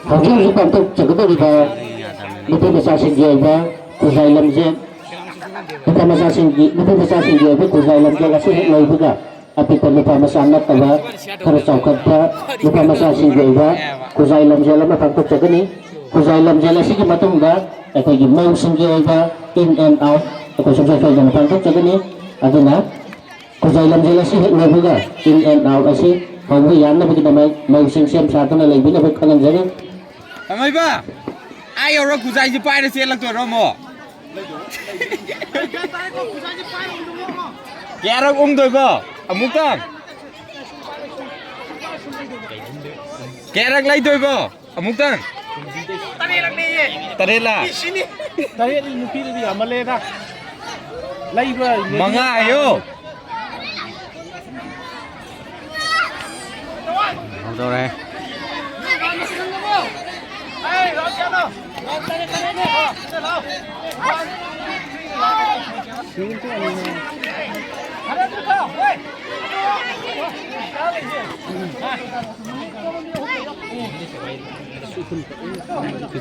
hꯧji pantuk chagdoriba nupi masasinggi oiba khuzai lamjek nupa masasinggi oiba khuzai lamjek asi hek loibaga apipa nupa masanat taba khara chaukhatba nupa masasinggi oiba khuzai lamjek lama pantuk chagani khuzai lamjek asigi matungda aikogi mawsinggi oiba in and out aiko samsai faidang pantuk chagani aduna khuzai lamjek asi hek loibaga in and out asi hauba yanna bagidamai mawsing sem satuna leibina bai khanganjari Amai ba? Ayo ro kuzai ji pai da se lak to ro mo. Kya ro doi ba? Amuk tang. Kya rak lai doi ba? Amuk tang. Tare lak ni ye. Tare la. Sini. Tare ni nupi di amale na. Lai ba? Manga ayo. Đâu đây?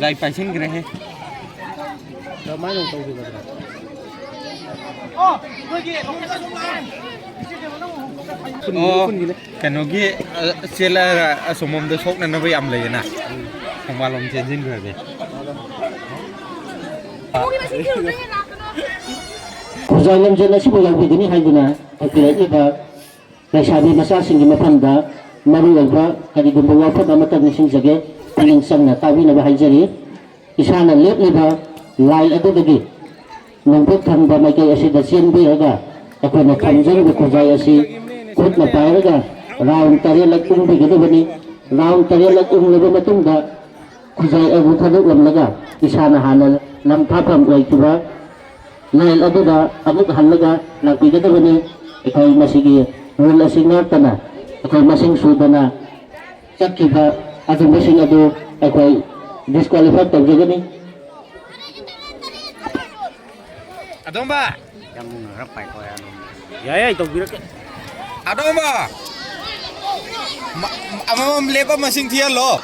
Cái phải xin cái này. Đâu máy lông tàu gì vậy? Cái nó kia xe là số mồm tôi sốt nên nó bị ẩm lấy nè. Không bao lòng trên xin rồi về. Khuzai lamjek asi bo yang begini haiduna akira iba naisabi masasinggi mafamda maru oiba kadi gumba wafat amata nisingjage palingsangna tawina ba haijari isana lepliba lai adudagi nongput thangba maikai asida sienbiraga akoina thamjariba khuzai asi khutna pairaga round tarelak ungbigidabani round tarelak unglaba matungda khuzai abu thaduklamlaga isana hana lamthapam oikiba lain aduda amuk halaga nagpigadabani ikay masigi rule asing nartana ikay masing sudana sakiba adung masing adu ikay disqualified tagjagani Adong ba? Yang rapai ko yan. Ya itong birak. Adong ba? Amam lepa masing thian lo.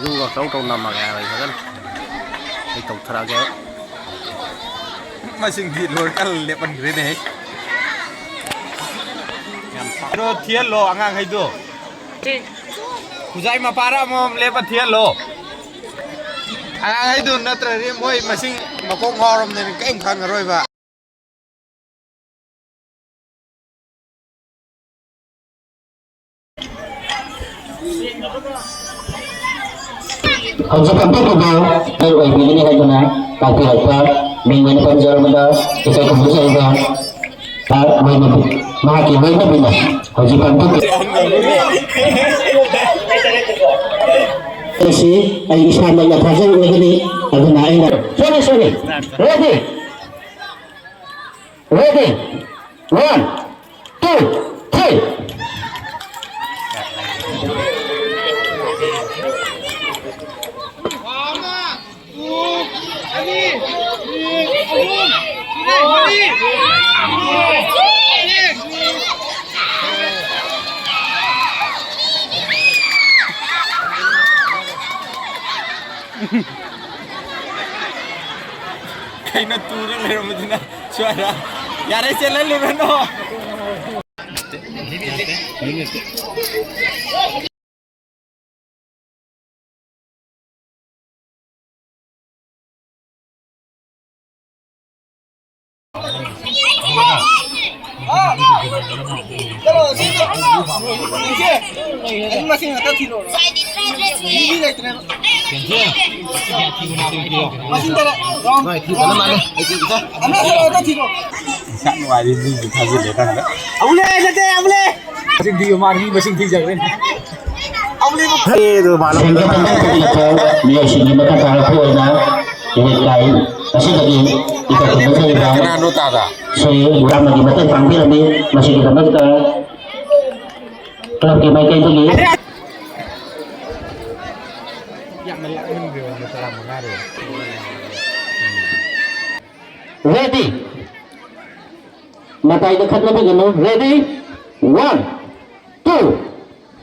Yung tau nama kaya lagi kan. Itong teraga. Masing thian lo kan lepan gre ne. Ro thian lo angang hai do. Kuzai ma para amam lepa thian lo. Angang hai do natra ri moi masing makok ngorom ne kaim khang roi ba. hauji pantuk iba ai oi begini haiduna tapi apa minggu panjar mada ikay kubusa iba mai nabi mahaki mai nabi na hauji pantuk kasi ay isama na pazang begini aduna ay na sorry ready 1 2 3 Kayak naturang lero mo din na suara. Yari sila lero no. Ini masih nggak tahu ini masih ada. Sẵn ngoài đi đi thay gì để tăng đó. Ông lên. Masing di mari masing di jagren. Ông lên một thế rồi mà nó dia sini maka kalau na ini lain masih lagi kita kembali ke kena nota ta. saya ulang lagi mata panggil ni masih kita kita kalau kita main itu ni Ya mình điều người ta làm một ngày rồi. ready mata itu kan lebih gini ready 1 2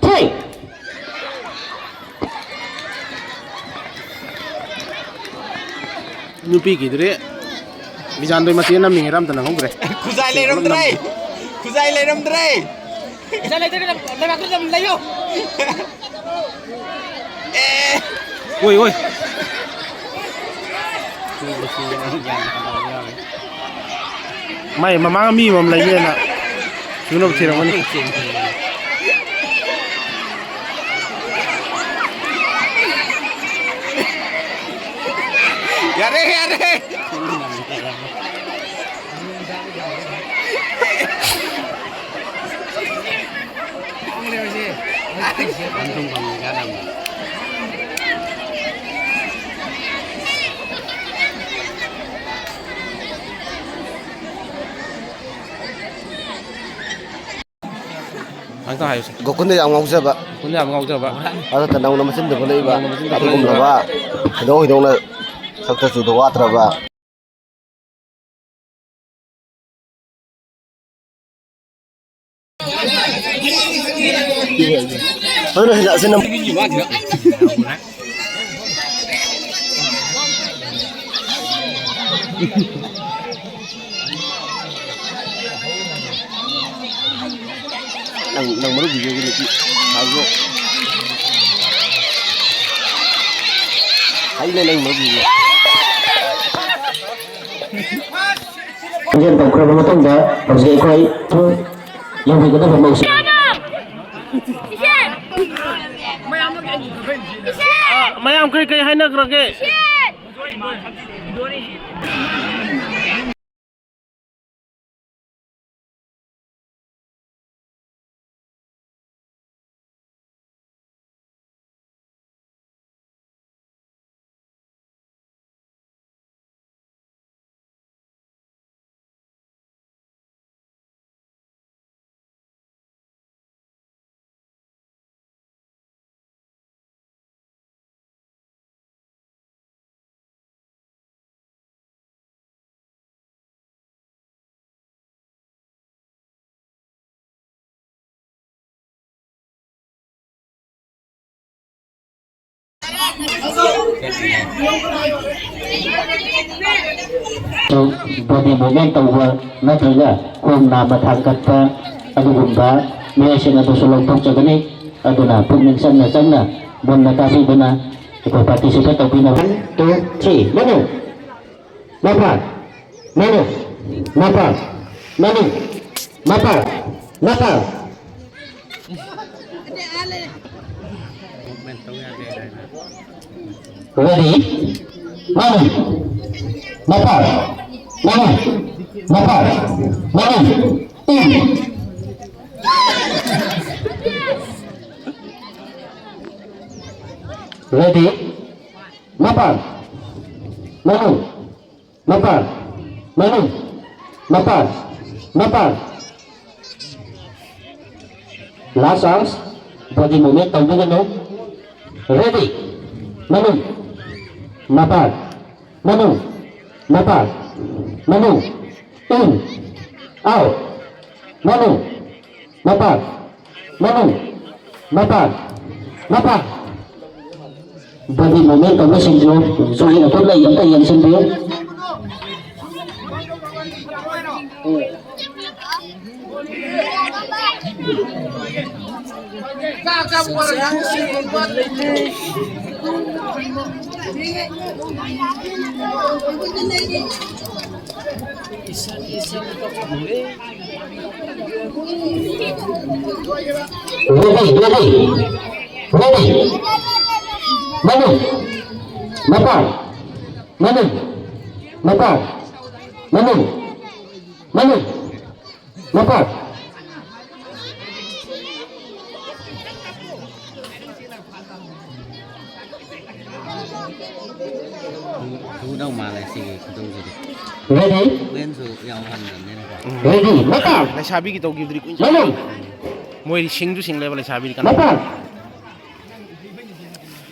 3 ꯅꯨꯄꯤꯒꯤꯗꯨꯗꯤ ꯕꯤꯖꯥꯟꯗꯣꯏ ꯃꯆꯦ ꯅꯝꯃꯤꯉꯩꯗ ꯑꯝꯇ ꯅꯪꯍꯧꯗ꯭ꯔꯦ ꯈꯨꯖꯥꯏ ꯂꯩꯔꯝꯗ꯭ꯔꯦ ꯈꯨꯖꯥꯏ ꯂꯩꯔꯝꯗ꯭ꯔꯦ Bisa lagi lewat tu jam layu. oi oi mai mamang mi mam lai ne na suno thirang mani yare yare ang ta hayo Gokunda yang ngausaba kun ya ngau ja ba ada tanang nama sin debole iba ati kumraba hidong na sakta su do watraba Ano hila sinam nang maru video ni ki hago hai le nang maru video Kemudian program matangga bagi ikoi tu yang kita mau mayam kai kai haina krage body movement tawwa nataga kung namatangkat pa adugumba may sing ato sulong pagkagani aduna puminsan na sana bon na kasi duna ipaparticipate o pinaw 1, 2, 3 manu mapag manu mapag manu mapag mapag ready manu mapag manu mapag manu ready mapag manu mapag manu mapag mapag last songs body movement tawag no ready manu mapag manu mapag manu in out manu mapag manu mapag mapag body movement tawag sinjo so ina to lai yang tayan sinjo ready manu mapag manu mapag manu manu mapag Thu đâu mà lại xì cái tôi rồi. ready Bên số giàu hành nên là. ready mapag lai sabi ki to gibri kun manu moi sing ju sing level lai sabi kan mapag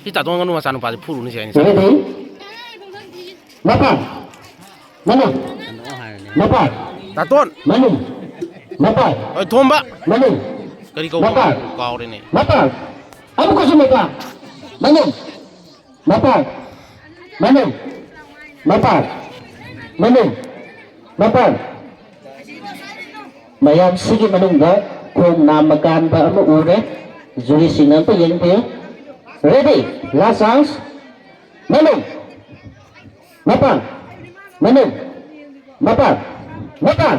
ti ta dong nganu ma sanu pa phuru ni sai ni ready mapag manu Anh có hai này. mapag ta ton manu mapag oi thomba manu kari ko Mapag. kaw re ni mapag ano ko sumika manu mapag manu mapan, manung, mapan. Mayam sige manungga kung namakan ba mo ure, juri sinan pa yan pa. Ready, last sounds, manung, mapan, manung, mapan, mapan.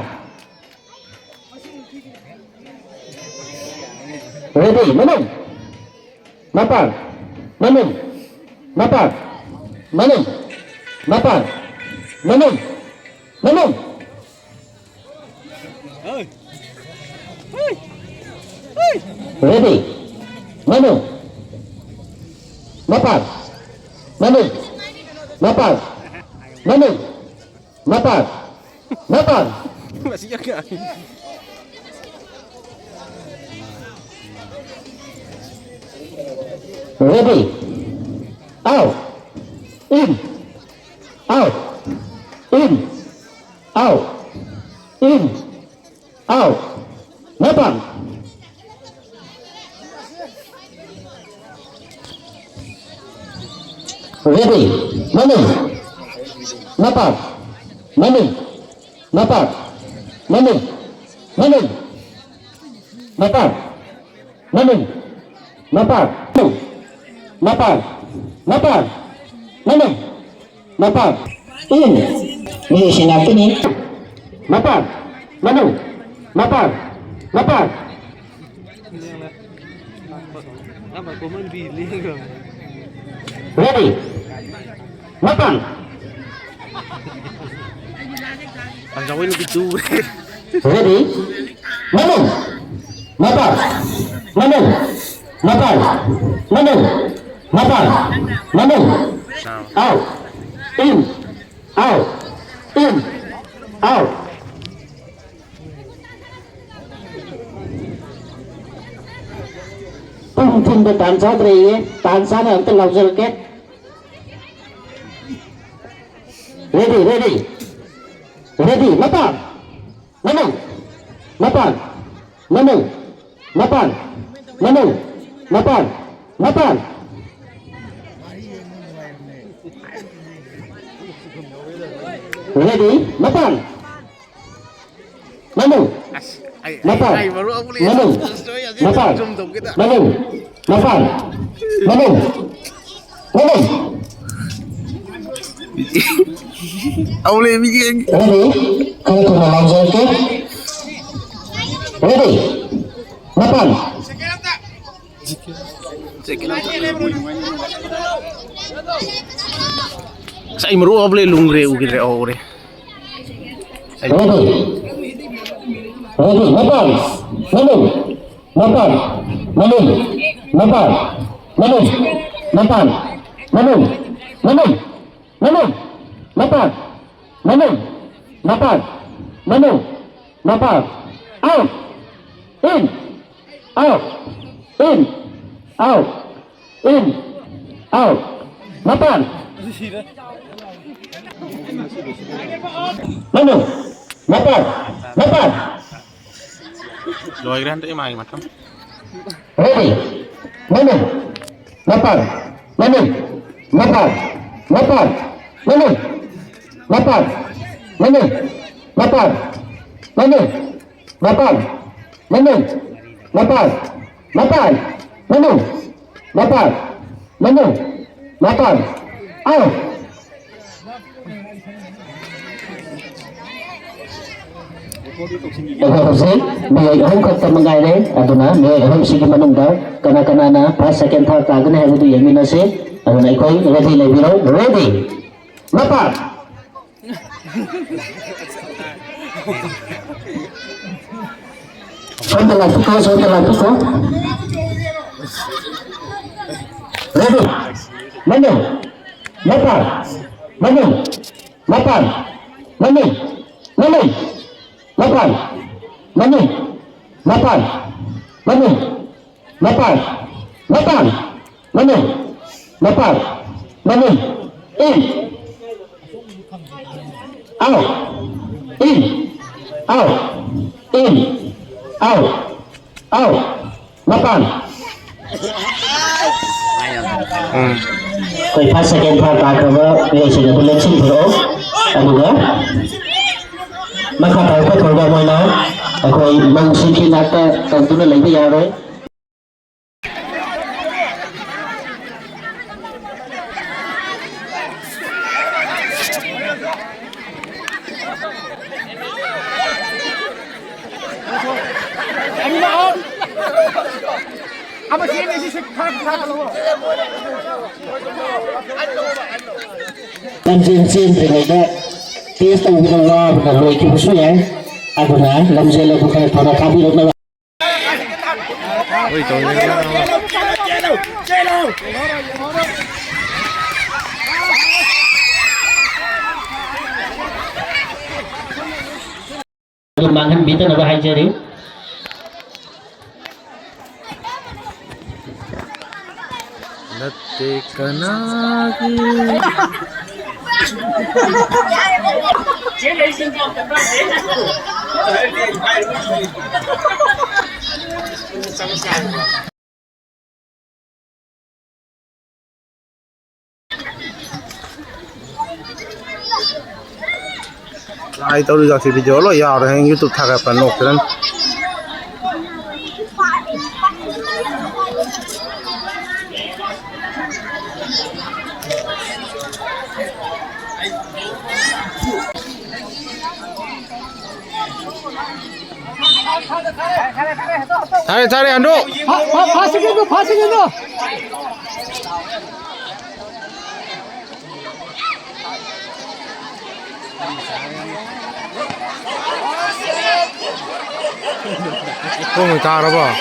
Ready, manung, mapan, manung, mapan, manung, mapan, manung, manung. Ready, manung, mapan, manung, mapan, manung, mapan, mapan. Masih jaga. Ready, out, in, out, in, out, in, out, mapan. Ready, manung, mapan, manung, mapan, manung, manung, mapan, manung, mapan, mapan, mapan, manung, mapan, in. Ini sinabi ni mapan, manung, mapan, mapan. Ready, mapan. Ang gawin ng pitu. Ready, manung, mapan, manung, mapan, manung, mapan, manung, out, in, out, in, out. Tung ba tansa dre tansa na ang law ke. Ready, ready, ready, mapan, manung, mapan, manung, mapan, manung, mapan, mapan. Ready, mapan, manung, mapan, manung, mapan, manung, mapan, manung, manung. Boleh bikin. Ready, kalau tu nak langsung ke? Ready, mapan, Sa imru boleh lungre ugire ore. ready, ready, mapan, manung, mapan, manung, mapan, manung, mapan, manung, manung, manung, mapan, manung, mapan, manung, mapan, out, in, out, in, out, in, out, mapan, manung, mapan, mapan. Loy gran tu mai macam. Ready, manung, mapan, manung, mapan, mapan, manung, mapan, manung, mapan, manung, mapan, manung, mapan, mapan, manung, mapan, manung, mapan, out. Hussein, may ahong kata mengairin, aduna, may ahong sige manunggaw, kana-kana na, pa second part agad na hebu tu yamin na si, aduna ikoy, ready na biro, ready, mapan. Sonta lagi ko, ready, manung, mapan, manung, mapan, manung, manung. Mapan, manung, mapan, manung, mapan, mapan, manung, mapan, manung, in, out, in, out, in, out, out, mapan. Ayun. ꯑꯩꯈꯣꯏ first second ꯊꯥꯔꯠ ꯇꯥꯈ꯭ꯔꯕ ꯄ꯭ꯂꯦꯌꯔꯁꯤꯡ ꯑꯗꯨ ꯂꯦꯞꯁꯤꯟꯕꯤꯔꯛꯑꯣ ꯑꯗꯨꯒ ꯃꯈꯥ ꯇꯥꯔꯛꯄ programme ꯑꯣꯏꯅ ꯑꯩꯈꯣꯏ ꯃꯧꯁꯤꯡꯒꯤ ꯅꯥꯛꯇ ꯇꯧꯗꯨꯅ ꯂꯩꯕ ꯌꯥꯔꯣꯏ ꯂꯝꯖꯦꯟ ꯆꯦꯟꯗ꯭ꯔꯤꯉꯩꯗ ꯇꯦꯁ ꯇꯧꯕꯗ ꯋꯥꯕꯅ ꯂꯣꯏꯈꯤꯕꯁꯨ ꯌꯥꯏ ꯑꯗꯨꯅ ꯂꯝꯖꯦꯜ ꯑꯗꯨ ꯈꯔ ꯊꯨꯅ ꯊꯥꯕꯤꯔꯛꯅꯕ ꯑꯗꯨ ꯃꯥꯡꯍꯟꯕꯤꯗꯅꯕ ꯍꯥꯏꯖꯔꯤ Nate kanagi. Ai tao đi ra thì video lo yào rồi anh YouTube thằng cái nộp cho nên Thare Ando. Passing Ando. Không ta đâu ba.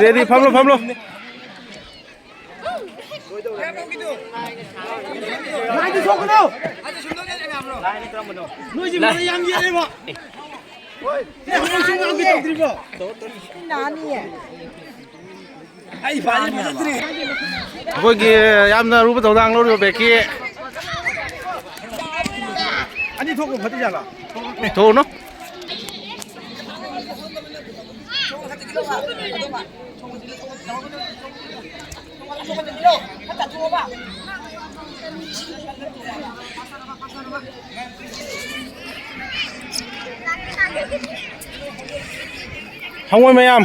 Ready, Pablo. Kogi yamna rupa tawdang lo beki. Ani thok phati jala. Thok no. Hangoi mayam.